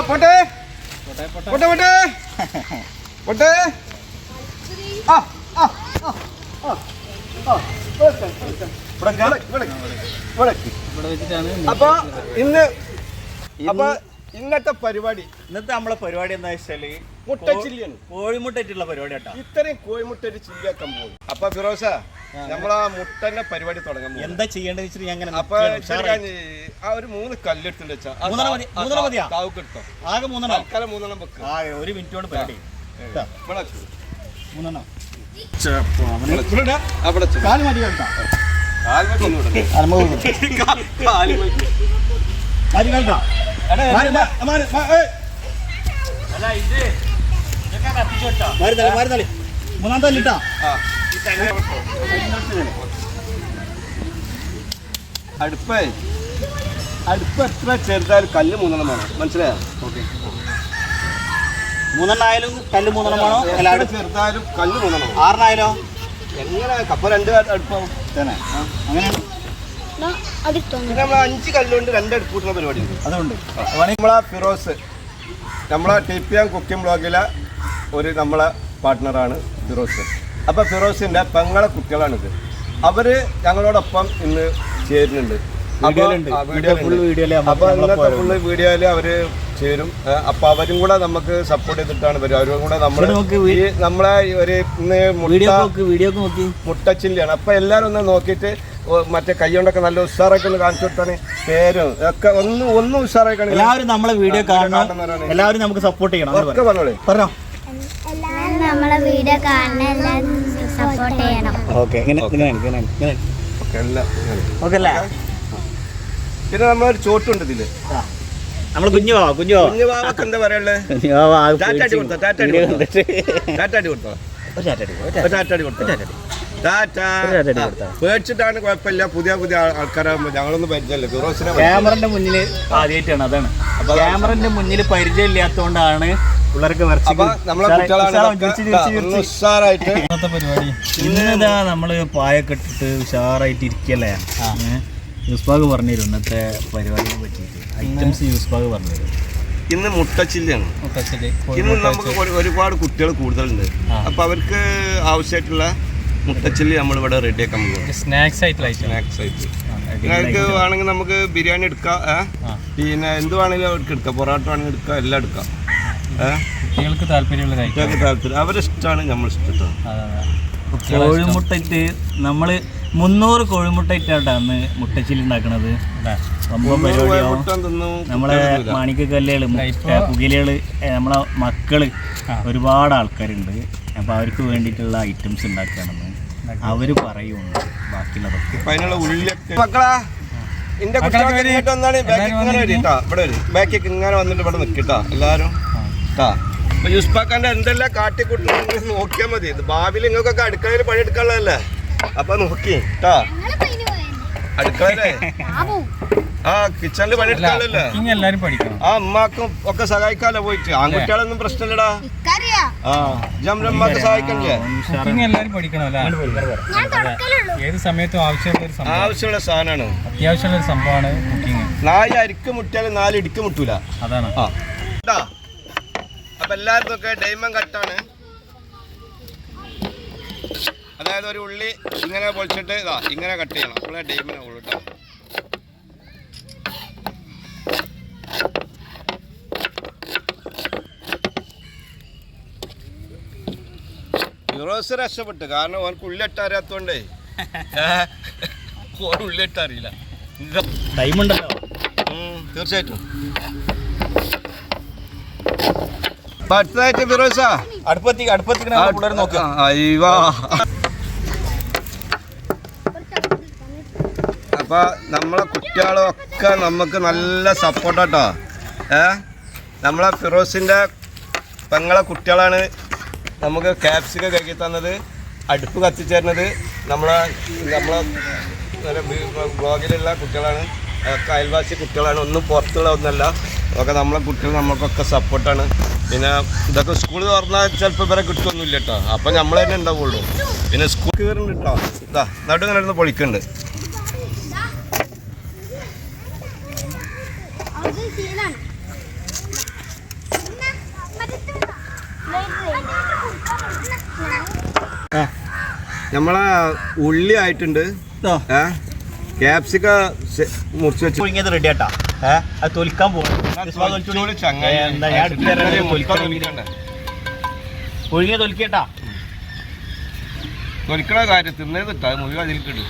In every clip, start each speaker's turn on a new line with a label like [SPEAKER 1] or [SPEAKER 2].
[SPEAKER 1] പോട്ടെ പോട്ടെ പോട്ടെ പോട്ടെ. അപ്പൊ ഇന്നത്തെ പരിപാടി
[SPEAKER 2] നമ്മളെ പരിപാടി എന്താ വെച്ചാല്
[SPEAKER 1] മുട്ടച്ചില്ലിയാണ്,
[SPEAKER 2] കോഴിമുട്ടായിട്ടുള്ള പരിപാടി കേട്ടോ.
[SPEAKER 1] ഇത്രയും കോഴിമുട്ട ഒരു ചില്ലിയാക്കാൻ പോകും. അപ്പൊ ഫിറോസ നമ്മളാ മുട്ടന്റെ പരിപാടി തുടങ്ങാൻ പോകും.
[SPEAKER 2] എന്താ ചെയ്യേണ്ടത് വെച്ചിട്ട് ഞാൻ
[SPEAKER 1] അപ്പൊ ആ ഒരു 3 കല്ലെടുത്തിട്ട് വെച്ചാ താവുക്കെടുത്തോ.
[SPEAKER 2] ആകെ 3
[SPEAKER 1] 3 വെക്ക.
[SPEAKER 2] ഒരു മിനിറ്റ് കൊണ്ട് പരിപാടി 3 മൂന്നാമത്തെ
[SPEAKER 1] അടുപ്പ് എത്ര ചെറുതായാലും കല്ല് 3 വേണം, മനസ്സിലായോ?
[SPEAKER 2] 3 ആയാലും കല്ല് 3 വേണോ?
[SPEAKER 1] ചെറുതായാലും കല്ല് 3 വേണം.
[SPEAKER 2] 6 ആയാലോ?
[SPEAKER 1] എങ്ങനെ കപ്പ 2 അടുപ്പാവും തന്നെ?
[SPEAKER 2] അങ്ങനെയാണ്.
[SPEAKER 1] പിന്നെ നമ്മൾ 5 കല്ലുകൊണ്ട് 2 അടുപ്പ് കൂട്ടുന്ന പരിപാടി ഉണ്ട്. അതുകൊണ്ട് നമ്മളെ ഫിറോസ് നമ്മളെ TPM കുക്കിംഗ് ബ്ലോഗിലെ നമ്മളെ പാർട്ട്ണറാണ് ഫിറോസ്. അപ്പോൾ ഫിറോസിൻ്റെ പെങ്ങളെ കുട്ടികളാണിത്. അവർ ഞങ്ങളോടൊപ്പം ഇന്ന് ചേരുന്നുണ്ട്. അപ്പോൾ ഇന്നത്തെ ഫുള്ള് വീഡിയോയിൽ അവർ ചേരും. അപ്പോൾ അവരും കൂടെ നമുക്ക് സപ്പോർട്ട് ചെയ്തിട്ടാണ് വരും. അവരും കൂടെ നമ്മളെ ഒരു ഇന്ന് മുട്ടച്ചില്ലിയാണ്. അപ്പോൾ എല്ലാവരും ഒന്ന് നോക്കിയിട്ട് മറ്റേ കൈ കൊണ്ടൊക്കെ നല്ല ഉഷാറാക്കി ഒന്ന് കാണിച്ചു കൊടുത്താണ്. പേരും ഒക്കെ ഒന്നും ഉഷാറായിക്കാണ്.
[SPEAKER 2] എല്ലാവരും നമ്മളെ വീഡിയോ കാണണം, എല്ലാവരും നമുക്ക് സപ്പോർട്ട് ചെയ്യണം.
[SPEAKER 1] ഒക്കെ പറഞ്ഞോളൂ, പറഞ്ഞോ.
[SPEAKER 3] നമ്മളെ വീഡിയോ കാണണം, എല്ലാവരും സപ്പോർട്ട് ചെയ്യണം.
[SPEAKER 1] പിന്നെ നമ്മളൊരു ചോട്ടുണ്ട് ഇതില്.
[SPEAKER 2] നമ്മള്
[SPEAKER 1] കുഞ്ഞുവാവക്ക് എന്താ പറയാനുള്ളത്? ടാറ്റാടി കൊടുത്തോ, ടാറ്റാടി കൊടുത്തോ, പേടിച്ചിട്ടാണ് കുഴപ്പമില്ല. പുതിയ ആൾക്കാരാകുമ്പോ ഞങ്ങളൊന്നും പരിചയമില്ല. ഫിറോസിനെ
[SPEAKER 2] ക്യാമറന്റെ മുന്നിൽ ആദ്യമായിട്ടാണ്, അതാണ്. ക്യാമറന്റെ മുന്നിൽ പരിചയം ഇല്ലാത്തതുകൊണ്ടാണ് പിള്ളേർക്ക്
[SPEAKER 1] ഉഷാറായിട്ട്
[SPEAKER 2] പരിപാടി. ഇന്നതാ നമ്മള് പായൊക്കെ ഇട്ടിട്ട് ഉഷാറായിട്ട് ഇരിക്കല്ലേ. യൂസ്ബാഗ് പറഞ്ഞുതരും ഇന്നത്തെ പരിപാടിയെ പറ്റിയിട്ട്. ഐറ്റംസ് യൂസ്ബാഗ് പറഞ്ഞുതരും.
[SPEAKER 1] ഇന്ന് മുട്ടച്ചില്ലിയാണ്. ഇന്ന് നമുക്ക് ഒരുപാട് കുട്ടികൾ കൂടുതലുണ്ട്. അപ്പൊ അവർക്ക് ആവശ്യമായിട്ടുള്ള മുട്ടച്ചില്ലി നമ്മളിവിടെ റെഡിയാക്കാൻ പോകും.
[SPEAKER 2] സ്നാക്സ് ആയിട്ട്
[SPEAKER 1] നിങ്ങൾക്ക് വേണമെങ്കിൽ നമുക്ക് ബിരിയാണി എടുക്കാം, പിന്നെ എന്ത് വേണമെങ്കിലും അവർക്ക് എടുക്കാം. പൊറോട്ട വേണമെങ്കിൽ എടുക്കാം, എല്ലാം എടുക്കാം.
[SPEAKER 2] കുട്ടികൾക്ക് താല്പര്യമുള്ള
[SPEAKER 1] താല്പര്യം അവരുടെ ഇഷ്ടമാണ്, നമ്മൾ ഇഷ്ടം.
[SPEAKER 2] കോഴിമുട്ടയിട്ട് നമ്മള് 300 കോഴിമുട്ടയിട്ടാണ് അന്ന് മുട്ടച്ചില്ലി ഉണ്ടാക്കണത്. സംഭവം പരിപാടിയാവും. നമ്മളെ മാണിക്കല്ലുകള്, പുകയിലുകള്, നമ്മളെ മക്കള് ഒരുപാട് ആൾക്കാരുണ്ട്. അപ്പൊ അവർക്ക് വേണ്ടിയിട്ടുള്ള ഐറ്റംസ് ഉണ്ടാക്കുകയാണെന്ന് അവര് പറയുന്നുണ്ട്. ബാക്കിയുള്ളതൊക്കെ
[SPEAKER 1] ഇങ്ങനെ വന്നിട്ട് ഇവിടെ നിൽക്കട്ടാ എല്ലാരും. യൂസ്ബാക്കാന്റെ എന്തെല്ലാം കാട്ടിക്കൂട്ടുണ്ടെങ്കിൽ നോക്കിയാൽ മതി. ഭാവിയിൽ നിങ്ങൾക്കൊക്കെ അടുക്കളയിൽ പണിയെടുക്കാനുള്ളതല്ലേ. അപ്പൊ നോക്കി കേട്ടാ, അടുക്കളയിലെ കിച്ചണില് പണിയെടുക്കാനല്ലേ.
[SPEAKER 2] എല്ലാരും പഠിക്കണം.
[SPEAKER 1] അമ്മാക്കും ഒക്കെ സഹായിക്കാല്ലോ പോയിട്ട്. ആൺകുട്ടികളൊന്നും പ്രശ്നമില്ലടാ. അമ്മക്ക് സഹായിക്കണ്ടേ.
[SPEAKER 2] എല്ലാരും പഠിക്കണമല്ലോ. ഏത് സമയത്തും
[SPEAKER 1] ആവശ്യമുള്ള സാധനമാണ്,
[SPEAKER 2] അത്യാവശ്യമുള്ള സംഭവമാണ് കുക്കിങ്.
[SPEAKER 1] 4 അരിക്ക് മുട്ടിയാലും 4 ഇടിക്ക് മുട്ടൂല, അതാണ്. അപ്പൊ എല്ലാവർക്കും ഡയമണ്ട് കട്ടാണ്. അതായത് ഒരു ഉള്ളി ഇങ്ങനെ പൊളിച്ചിട്ട് ഇങ്ങനെ കട്ട് ചെയ്യണം. അപ്പോൾ ഡയമണ്ട് ഉള്ളു കേട്ടോ. ഫിറോസ് രക്ഷപ്പെട്ടു. കാരണം അവർക്ക് ഉള്ളിട്ട അറിയാത്തോണ്ടേ ഉള്ളിട്ട അറിയില്ല.
[SPEAKER 2] ടൈമുണ്ടല്ലോ.
[SPEAKER 1] തീർച്ചയായിട്ടും. അടുത്തതായിട്ട് ഫിറോസ അപ്പൊ നമ്മളെ കുട്ടികളൊക്കെ നമുക്ക് നല്ല സപ്പോർട്ടാട്ടോ. നമ്മളെ ഫിറോസിന്റെ പെങ്ങളെ കുട്ടികളാണ് നമുക്ക് ക്യാപ്സിക്ക കഴുകി തന്നത്, അടുപ്പ് കത്തിച്ചേരുന്നത് നമ്മളെ ബ്ലോഗിലുള്ള കുട്ടികളാണ്. ഒക്കെ അയൽവാസി കുട്ടികളാണ്, ഒന്നും പുറത്തുള്ള ഒന്നല്ല. ഒക്കെ നമ്മളെ കുട്ടികൾ നമുക്കൊക്കെ സപ്പോർട്ടാണ്. പിന്നെ ഇതൊക്കെ സ്കൂൾ തുറന്നാൽ ചിലപ്പോൾ ഇവരെ കിട്ടുമൊന്നുമില്ല കേട്ടോ. അപ്പം നമ്മൾ തന്നെ ഉണ്ടാവുള്ളൂ. പിന്നെ സ്കൂൾ കയറുന്നുണ്ട് കേട്ടോ. ഇതാ നടുങ്ങനെ ഇരുന്ന് പൊളിക്കുന്നുണ്ട്. നമ്മളെ ഉള്ളി ആയിട്ടുണ്ട്, ക്യാപ്സിക്ക മുറിച്ച് വെച്ച്
[SPEAKER 2] പുഴുങ്ങിയത് റെഡി ആട്ടാ. അത് തൊലിക്കാൻ പോകും. പുഴുങ്ങിയ തൊലിക്കട്ടാ.
[SPEAKER 1] തൊലിക്കണ കാര്യം തിന്നേതിട്ടാ മുഴുവൻ അതിൽക്കിടും.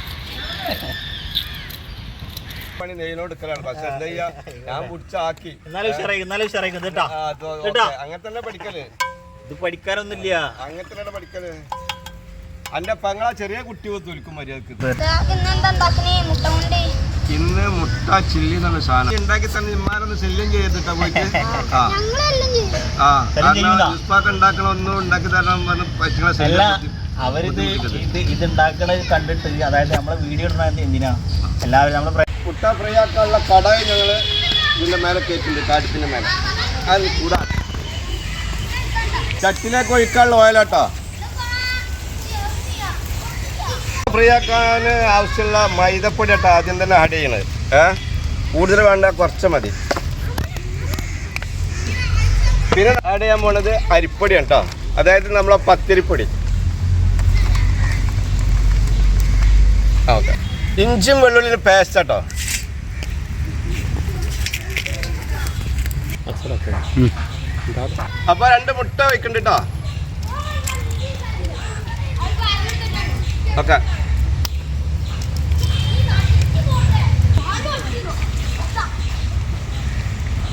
[SPEAKER 1] പണി നെയ്യിനോട് എടുക്കലാണ്. പക്ഷെ എന്താ ചെയ്യാ, ഞാൻ പിടിച്ചാക്കി അങ്ങനെ തന്നെ പഠിക്കല്.
[SPEAKER 2] ഇത് പഠിക്കാനൊന്നുമില്ല,
[SPEAKER 1] അങ്ങനെ തന്നെ പഠിക്കല്. അന്റെ പെങ്ങളാ ചെറിയ കുട്ടി തൊലിക്കും മര്യാദക്ക്. ഇന്ന് മുട്ട ചില്ലി എന്നുള്ള സാധനം ഉണ്ടാക്കി തന്നെ ഇമ്മാരൊന്ന് ശല്യം ചെയ്തിട്ടാ പോയിട്ട്. ഉസ്പാക്ക് ഉണ്ടാക്കണ ഒന്നും ഉണ്ടാക്കി തരണം പറ്റുന്ന
[SPEAKER 2] അവരിത് ഇത് ഉണ്ടാക്കണത് കണ്ടിട്ട്, അതായത് നമ്മളെ വീഡിയോ ഇടുന്നത് എന്തിനാ, എല്ലാവരും നമ്മളെ
[SPEAKER 1] മുട്ട ഫ്രൈ ആക്കാനുള്ള കടായി ഞങ്ങള് ഇതിന്റെ മേലെ കേട്ടുണ്ട്, കാറ്റത്തിന്റെ മേലെ. അത് കൂടാ ചട്ടിലേക്ക് ഒഴിക്കാനുള്ള ഓയിലാട്ടോ. ഫ്രൈ ആക്കാൻ ആവശ്യമുള്ള മൈദപ്പൊടി ആട്ടോ ആദ്യം തന്നെ ആഡ് ചെയ്യണത്. കൂടുതൽ വേണ്ട, കുറച്ച് മതി. പിന്നെ ആഡ് ചെയ്യാൻ പോണത് അരിപ്പൊടിയാണ് കേട്ടോ, അതായത് നമ്മളെ പത്തിരിപ്പൊടി. ഓക്കെ, ഇഞ്ചും വെള്ളുള്ളിൻ്റെ പേസ്റ്റ് കേട്ടോ. അപ്പൊ 2 മുട്ട വെക്കണ്ട കേട്ടോ. ഓക്കെ,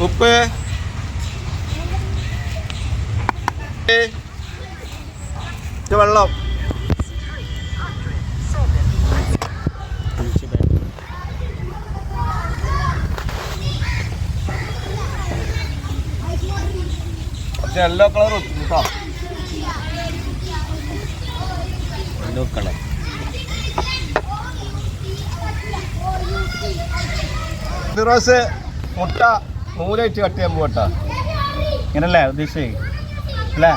[SPEAKER 1] ഉപ്പ്, വെള്ളം, യെല്ലോ കളർ കേട്ടോ.
[SPEAKER 2] യെല്ലോ കളർ
[SPEAKER 1] ഫിറോസ് മുട്ട നൂലായിട്ട് കട്ട് ചെയ്യാൻ പോകട്ടാ.
[SPEAKER 2] ഇങ്ങനല്ലേ ഉദ്ദേശിച്ചേ അല്ലേ?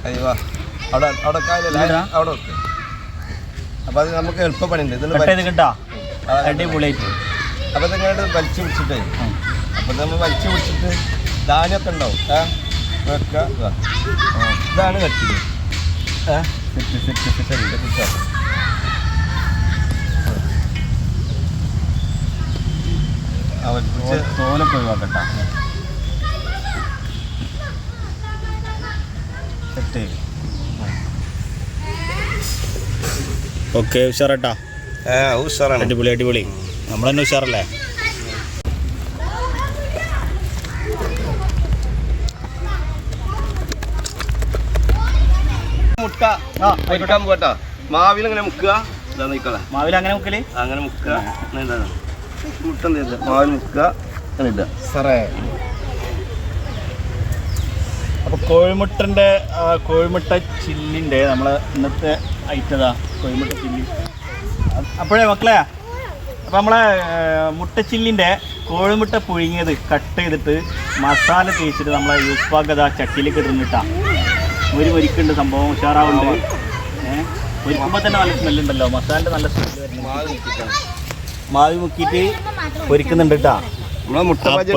[SPEAKER 1] അയ്യോ, അവിടെ അവിടെ അവിടെ വെക്ക്. അപ്പൊ അത് നമുക്ക് എളുപ്പ പണിയുണ്ട്. ഇതിൽ
[SPEAKER 2] കിട്ടാ അടിപൊളിയായിട്ട്.
[SPEAKER 1] അപ്പൊ ഇതിങ്ങനെ വലിച്ചു പിടിച്ചിട്ടേ, അപ്പൊ നമ്മൾ വലിച്ചു പിടിച്ചിട്ട് ധാന്യമൊക്കെ ഉണ്ടാവും വെക്കുക. ഇതാണ് കട്ടില്.
[SPEAKER 2] തോലൊക്കെ ഒഴിവാക്കട്ടാ. ഓക്കെ, ഉഷാറാട്ടാ.
[SPEAKER 1] ഉഷാറാണ്,
[SPEAKER 2] അടിപൊളി അടിപൊളി. നമ്മൾ തന്നെ ഉഷാറല്ലേ?
[SPEAKER 1] മുട്ട പൊരിക്കാൻ പോട്ടാ. മാവിൽ അങ്ങനെ മുക്കുക.
[SPEAKER 2] മാവിൽ അങ്ങനെ മുക്കല്,
[SPEAKER 1] അങ്ങനെ മുക്കുക. മുട്ട മാവിൽ മുക്കുക, അങ്ങനെ ഇടുക സാറേ.
[SPEAKER 2] അപ്പോൾ കോഴിമുട്ട ചില്ലിൻ്റെ നമ്മളെ ഇന്നത്തെ ഐറ്റതാ കോഴിമുട്ട ചില്ലി. അപ്പോഴേ മക്കളെ, അപ്പോൾ നമ്മളെ മുട്ടച്ചില്ലിൻ്റെ കോഴിമുട്ട പുഴുങ്ങിയത് കട്ട് ചെയ്തിട്ട് മസാല തേച്ചിട്ട് നമ്മളെ യൂസ്പാക്കത ചട്ടിയിലേക്ക് ഇടുന്നിട്ടാ. മൊരിക്കുണ്ട്, സംഭവം ഉഷാറാവുന്നുണ്ട്. പൊരിക്കുമ്പോൾ തന്നെ നല്ല സ്മെല്ലുണ്ടല്ലോ, മസാലൻ്റെ നല്ല സ്മെല്ല് വരുന്നത്. മാവി മുക്കിയിട്ട് പൊരിക്കുന്നുണ്ട് കേട്ടോ.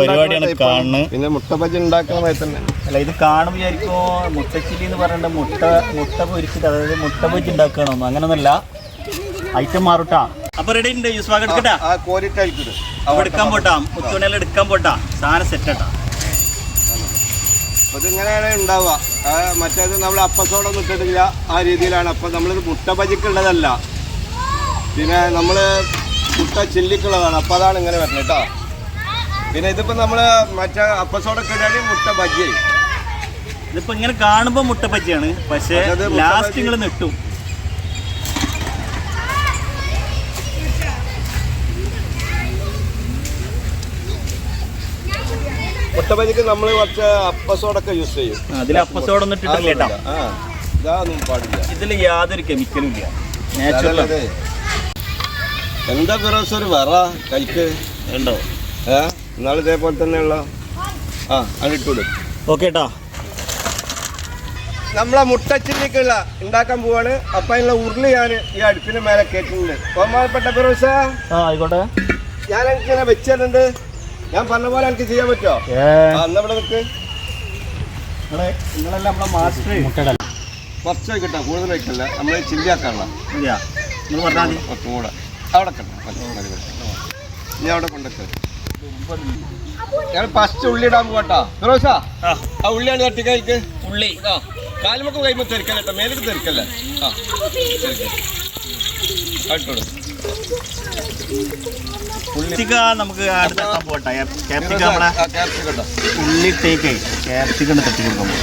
[SPEAKER 2] പരിപാടിയാണ് കാണുന്നത്.
[SPEAKER 1] പിന്നെ മുട്ട ബജി ഉണ്ടാക്കുന്ന തന്നെ
[SPEAKER 2] അല്ല, ഇത് കാണുമ്പോൾ വിചാരിക്കുമോ മുട്ടച്ചില്ലി എന്ന് പറഞ്ഞിട്ട് മുട്ട പൊരിച്ചിട്ട്, അതായത് മുട്ട ബജി ഉണ്ടാക്കണോ? അങ്ങനൊന്നുമല്ല, ഐറ്റം മാറൂട്ടാ. അപ്പൊ റെഡി ഉണ്ട്, യൂസ്പാക്ക് എടുക്കട്ടാ. എടുക്കാൻ പോട്ടാ, മുത്തുണിയെല്ലാം എടുക്കാൻ പോട്ടാ. സാധനം സെറ്റാട്ടാ.
[SPEAKER 1] അപ്പോൾ ഇതിങ്ങനെയാണ് ഉണ്ടാവുക. മറ്റേത് നമ്മൾ അപ്പസോടൊന്നും ഇട്ടിട്ടില്ല, ആ രീതിയിലാണ്. അപ്പം നമ്മളിത് മുട്ട ബജിക്കുള്ളതല്ല, പിന്നെ നമ്മൾ മുട്ട ചില്ലിക്കുള്ളതാണ്. അപ്പോൾ അതാണ് ഇങ്ങനെ വരുന്നത് കേട്ടോ. പിന്നെ ഇതിപ്പോൾ നമ്മൾ മറ്റേ അപ്പസോടൊക്കെ ഇടാൻ മുട്ട ബജി.
[SPEAKER 2] ഇതിപ്പോൾ ഇങ്ങനെ കാണുമ്പോൾ മുട്ട ബജിയാണ്, പക്ഷേ ലാസ്റ്റ് നിങ്ങൾ നെട്ടും.
[SPEAKER 1] മുട്ട ബജിക്ക് നമ്മൾ കുറച്ച് അപ്പസോടൊക്കെ യൂസ് ചെയ്യും.
[SPEAKER 2] അതിൽ അപ്പസോടൊന്നും ഇട്ടിട്ടില്ല കേട്ടോ.
[SPEAKER 1] ഇതൊന്നും പാടില്ല.
[SPEAKER 2] ഇതിൽ യാതൊരു കെമിക്കലും ഇല്ല, നാച്ചുറൽ.
[SPEAKER 1] എന്താ ഫിറോസ് ഒരു വറ കഴിക്ക്
[SPEAKER 2] ഉണ്ടോ?
[SPEAKER 1] എന്നാലും ഇതേപോലെ തന്നെയുള്ള അതിട്ടൂടും.
[SPEAKER 2] ഓക്കെ കേട്ടോ,
[SPEAKER 1] നമ്മളെ മുട്ടച്ചില്ലിക്കുള്ള ഉണ്ടാക്കാൻ പോവാണ്. അപ്പം അതിനുള്ള ഉരുളി ഞാൻ ഈ അടുപ്പിന് മേലെ കേട്ടിട്ടുണ്ട്. ബഹുമാനപ്പെട്ട ഫിറോസ്,
[SPEAKER 2] ആയിക്കോട്ടെ,
[SPEAKER 1] ഞാൻ ഇങ്ങനെ വെച്ചിട്ടുണ്ട്. ഞാൻ പറഞ്ഞ പോലെ എനിക്ക് ചെയ്യാൻ പറ്റുമോ? എന്നവിടെ നിൽക്ക്.
[SPEAKER 2] നിങ്ങളെല്ലാം നമ്മളെ മാസ്റ്റർ
[SPEAKER 1] കുറച്ച് കിട്ടാം, കൂടുതൽ വയ്ക്കല്ല. നമ്മൾ ചില്ലി ആക്കാനുള്ള
[SPEAKER 2] മതിയാ നിങ്ങൾ പറഞ്ഞാൽ മതി.
[SPEAKER 1] കുറച്ചും കൂടെ അവിടെ കിട്ടാം. ഇനി അവിടെ കൊണ്ടൊക്കെ ഞാൻ ഫസ്റ്റ് ഉള്ളി ഇടാൻ പോകട്ടാ. ഫിറോസാ ആ ഉള്ളിയാണ് തട്ടിക്കൈക്ക്.
[SPEAKER 2] ഉള്ളി
[SPEAKER 1] ആ കാലുമൊക്കെ കഴിയുമ്പോൾ തെറിക്കല്ല കേട്ടോ, മേലേക്ക് തെറിക്കല്ല. ആ കേട്ടോളൂ.
[SPEAKER 2] നമുക്ക് അടുത്ത പോട്ടെ. ക്യാപ്സിക്കം നമ്മളെ ഉള്ളിട്ടേക്ക് ക്യാപ്സിക്കം തട്ടി കൊടുക്കാൻ പോകും.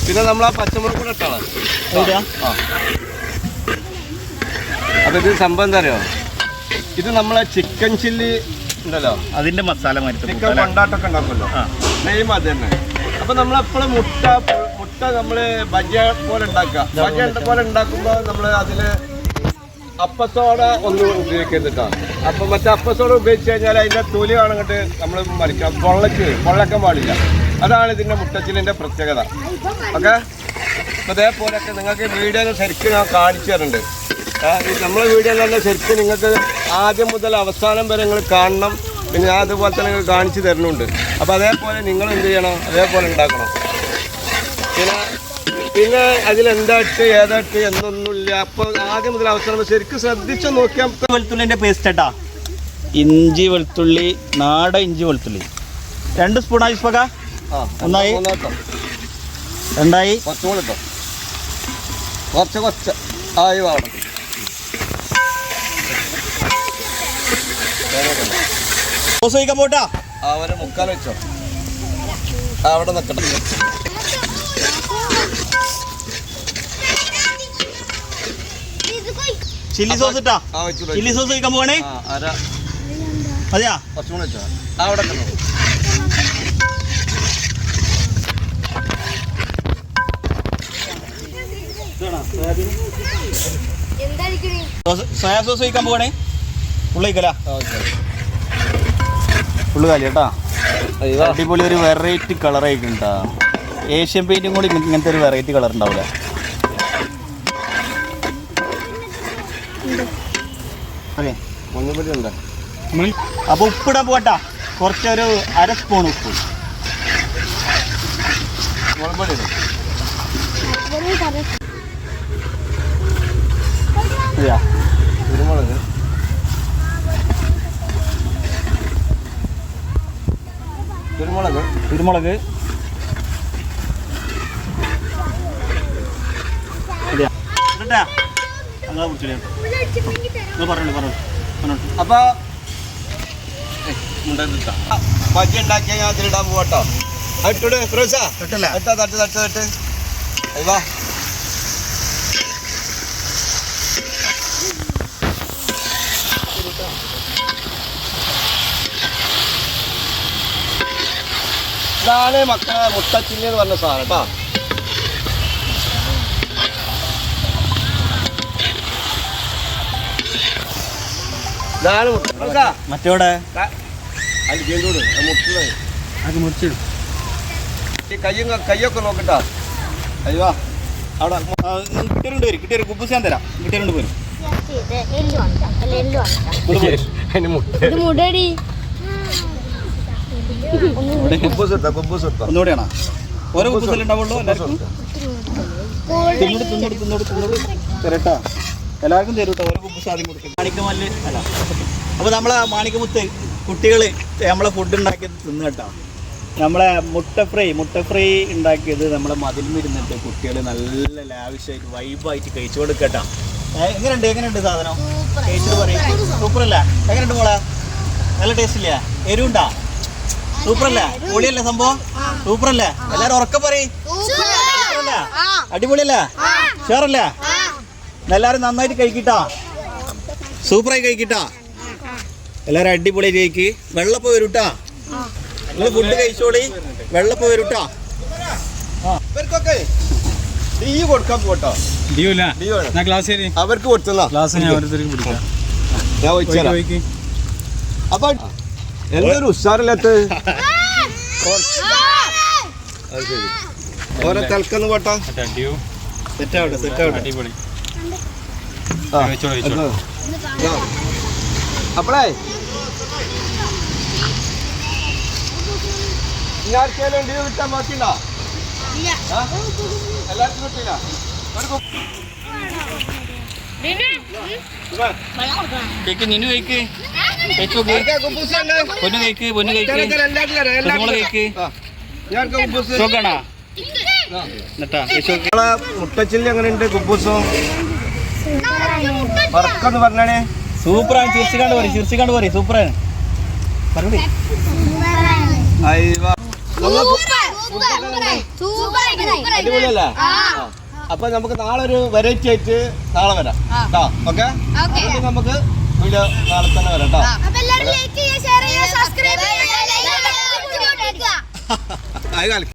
[SPEAKER 1] പിന്നെ നമ്മൾ ആ പച്ചമുളക് കൂടെ ഇട്ടാളാം. ആ അപ്പൊ ഇത് സംഭവം എന്താ അറിയോ, ഇത് നമ്മളെ ചിക്കൻ ചില്ലി ഉണ്ടല്ലോ,
[SPEAKER 2] അതിന്റെ മസാല
[SPEAKER 1] ചിക്കൻ കൊണ്ടാട്ടൊക്കെ ഉണ്ടാക്കുമല്ലോ, നെയ്മ് അത് തന്നെ. അപ്പൊ നമ്മളെപ്പോഴും മുട്ട നമ്മള് ബജിയ പോലെ ഉണ്ടാക്കുക. ബജിയ പോലെ ഉണ്ടാക്കുമ്പോൾ നമ്മൾ അതില് അപ്പസോഡ ഒന്നും ഉപയോഗിക്കുന്നിട്ടാണ്. അപ്പം മറ്റേ അപ്പസോഡ ഉപയോഗിച്ച് കഴിഞ്ഞാൽ അതിൻ്റെ തൊലി ആണെങ്കിട്ട് നമ്മൾ മറിക്കാം, പൊള്ളക്കാൻ പാടില്ല. അതാണ് ഇതിൻ്റെ മുട്ടച്ചിലിൻ്റെ പ്രത്യേകത. ഓക്കെ, അപ്പോൾ അതേപോലെയൊക്കെ നിങ്ങൾക്ക് വീഡിയോ ശരിക്കും ഞാൻ കാണിച്ചു തരുന്നുണ്ട്. നമ്മളെ വീഡിയോ തന്നെ ശരിക്കും നിങ്ങൾക്ക് ആദ്യം മുതൽ അവസാനം വരെ നിങ്ങൾ കാണണം. പിന്നെ ഞാൻ അതുപോലെ തന്നെ നിങ്ങൾ കാണിച്ചു തരുന്നുണ്ട്. അപ്പോൾ അതേപോലെ നിങ്ങൾ എന്ത് ചെയ്യണം, അതേപോലെ ഉണ്ടാക്കണം. പിന്നെ അതിലെന്തായിട്ട് ഏതായിട്ട് എന്നൊന്നുമില്ല. അപ്പോൾ ആദ്യം മുതൽ അവസാനം ശരിക്കും ശ്രദ്ധിച്ച് നോക്കിയാൽ.
[SPEAKER 2] വെളുത്തുള്ളിൻ്റെ പേസ്റ്റ് കേട്ടാ, ഇഞ്ചി വെളുത്തുള്ളി, നാടൻ ഇഞ്ചി വെളുത്തുള്ളി 2 സ്പൂൺ ആയി. ഒന്നായി, രണ്ടായി,
[SPEAKER 1] കുറച്ചുകൂടെ ഇട്ടോ, കുറച്ച് ആയി വേണം.
[SPEAKER 2] പോട്ടാ
[SPEAKER 1] അവരെ മുക്കാൽ വെച്ചോ, അവിടെ നിൽക്കട്ടെ.
[SPEAKER 2] ചില്ലി സോസ് ഇട്ടാ, ചില്ലി സോസ് കഴിക്കാൻ പോകണേ. അതെയാ,
[SPEAKER 1] കുറച്ചുകൂടെ വെച്ചോ, അവിടെ
[SPEAKER 2] സോയാ സോസ് കഴിക്കാൻ പോകണേ. ഉള്ളിക്കല ഫുള്ള് കാലി കേട്ടാ. അടിപൊളി ഒരു വെറൈറ്റി കളർ ആയിട്ടാ. ഏഷ്യൻ പെയിന്റും കൂടി ഇങ്ങനത്തെ ഒരു വെറൈറ്റി കളർ ഉണ്ടാവില്ല. ഓക്കെ,
[SPEAKER 1] മഞ്ഞപ്പൊടി ഉണ്ട്.
[SPEAKER 2] അപ്പോൾ ഉപ്പിടാൻ പോകട്ടാ, കുറച്ചൊരു 1/2 സ്പൂൺ ഉപ്പ്.
[SPEAKER 1] മുളകുപൊടി ഇടും. കുരുമുളക്,
[SPEAKER 2] കുരുമുളക്
[SPEAKER 1] അപ്പൊ ബജ്ജി ഉണ്ടാക്കിയാൽ ഞാൻ അതിലിടാൻ പോകട്ടോ. അതിട്ടോട് ഫിറോസാ, തട്ട് വാ. ഇതാണ് മക്കളെ മുട്ടച്ചില്ലി എന്ന് പറഞ്ഞ സാധനം കേട്ടോ. ഇതാണ് മുട്ട.
[SPEAKER 2] മറ്റോടെ
[SPEAKER 1] കയ്യൊക്കെ നോക്കട്ടാ. അയ്യോ അവിടെ
[SPEAKER 2] കിട്ടിയൊരു കുബൂസ് ഞാൻ തരാം. കിട്ടിയുണ്ട് പോരും. ഒന്നുകൂടെയാണോ? ഓരോ കുബൂസല്ലേ ഉണ്ടാവുള്ളൂ എല്ലാവർക്കും? തരട്ടാ, എല്ലാവർക്കും തരൂട്ടോ. ഓരോ കുബൂസ് ആദ്യം കൊടുക്കും. മാണിക്കമല്ല് അല്ല, അപ്പോൾ നമ്മളെ മാണിക്കമുത്ത് കുട്ടികൾ നമ്മളെ ഫുഡ് ഉണ്ടാക്കിയത് തിന്നു കേട്ടോ. നമ്മളെ മുട്ട ഫ്രൈ ഉണ്ടാക്കിയത് നമ്മളെ മതിലിരുന്നിട്ട് കുട്ടികൾ നല്ല ലാവിഷായിട്ട് വൈബായിട്ട് കഴിച്ചു കൊടുക്കട്ടോ. എങ്ങനെയുണ്ട് സാധനം? കഴിച്ചിട്ട് പറയും സൂപ്പറല്ലേ? എങ്ങനെയുണ്ട് മോളെ? നല്ല ടേസ്റ്റ് ഇല്ലേ? എരിവുണ്ടാ? സൂപ്പറല്ലേ? പൊളിയല്ലേ സംഭവം? സൂപ്പറല്ലേ? എല്ലാവരും ഉറക്കെ പറയും. സൂപ്പറല്ലേ? അടിപൊളിയല്ലേ? ഷുവറല്ലേ? എല്ലാവരും നന്നായിട്ട് കഴിക്കിട്ടാ, സൂപ്പറായി കഴിക്കിട്ടാ. എല്ലാവരും അടിപൊളിയായിട്ട് കഴിക്ക്. വെള്ളപ്പം വരൂട്ടാ, നിങ്ങൾ ഫുഡ് കഴിച്ചോളി. വെള്ളപ്പം വരൂട്ടാ.
[SPEAKER 1] ഇവർക്കൊക്കെ ഡി കൊടുക്കാൻ പോട്ടോ. അവർക്ക് കൊടുത്തതാ. അപ്പൊ എന്തൊരു ഉഷാറില്ലാത്ത ഓരോ തൽക്കെന്ന് പോട്ടാ. അപ്പളേ ആർക്കെങ്കിലും ലീവ് കിട്ടാൻ ബാക്കിയുണ്ടോ? എല്ലാവർക്കും കിട്ടിയില്ല?
[SPEAKER 2] കേക്ക് നിന്നു കേക്ക് പൊന്നു കേക്ക് പൊന്നു കേക്ക് കേക്ക് ചോക്കാണോ എന്നിട്ടാ
[SPEAKER 1] മുട്ടച്ചില്ലി എങ്ങനെയുണ്ട് കുബൂസും വർക്കെന്ന് പറഞ്ഞാണേ?
[SPEAKER 2] സൂപ്പറാണ്. ചിരിച്ചിക്കാണ്ട് പറയും സൂപ്പറാണ്. പറയൂ.
[SPEAKER 1] അടിപൊളിയല്ലേ? അപ്പൊ നമുക്ക് നാളെ ഒരു വെറൈറ്റി ആയിട്ട് നാളെ വരാം കേട്ടോ. ഓക്കെ, നമുക്ക് വീഡിയോ നാളെ തന്നെ വരാം കേട്ടോ.